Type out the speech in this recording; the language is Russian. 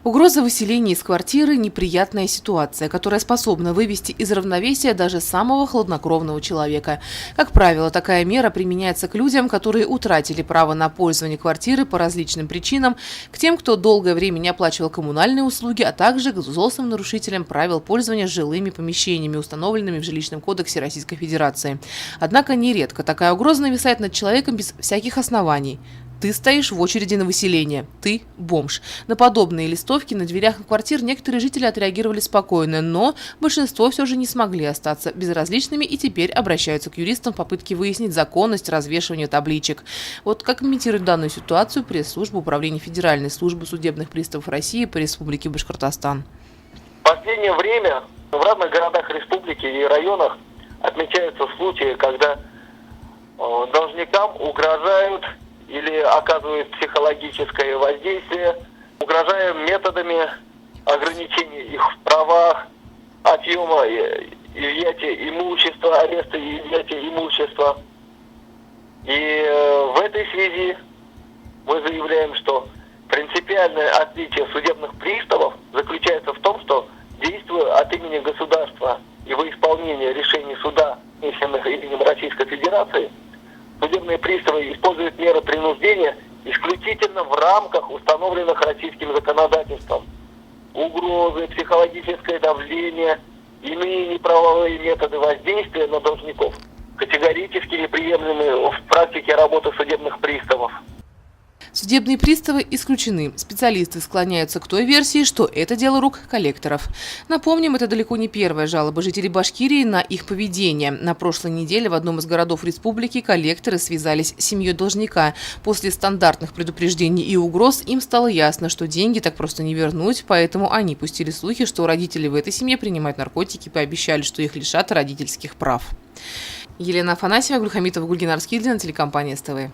Угроза выселения из квартиры – неприятная ситуация, которая способна вывести из равновесия даже самого хладнокровного человека. Как правило, такая мера применяется к людям, которые утратили право на пользование квартиры по различным причинам, к тем, кто долгое время не оплачивал коммунальные услуги, а также к злостным нарушителям правил пользования жилыми помещениями, установленными в Жилищном кодексе Российской Федерации. Однако нередко такая угроза нависает над человеком без всяких оснований. Ты стоишь в очереди на выселение. Ты бомж. На подобные листовки на дверях квартир некоторые жители отреагировали спокойно, но большинство все же не смогли остаться безразличными и теперь обращаются к юристам в попытке выяснить законность развешивания табличек. Вот как комментирует данную ситуацию пресс-служба Управления Федеральной службы судебных приставов России по Республике Башкортостан. В последнее время в разных городах республики и районах отмечаются случаи, когда должникам угрожают или оказывают психологическое воздействие, угрожая методами ограничения их в правах, отъема и изъятия имущества, ареста и изъятия имущества. И в этой связи мы заявляем, что принципиальное отличие судебных приставов заключается в том, что, действуя от имени государства и во исполнение решений суда, вынесенных именем Российской Федерации, судебные приставы используют меры принуждения исключительно в рамках установленных российским законодательством. Угрозы, психологическое давление, иные неправовые методы воздействия на должников категорически неприемлемы в практике работы судебных приставов. Судебные приставы исключены. Специалисты склоняются к той версии, что это дело рук коллекторов. Напомним, это далеко не первая жалоба жителей Башкирии на их поведение. На прошлой неделе в одном из городов республики коллекторы связались с семьей должника. После стандартных предупреждений и угроз им стало ясно, что деньги так просто не вернуть, поэтому они пустили слухи, что родители в этой семье принимают наркотики и пообещали, что их лишат родительских прав. Елена Афанасьева, Гульхамитова, Гульгинар Скильдина, телекомпания СТВ.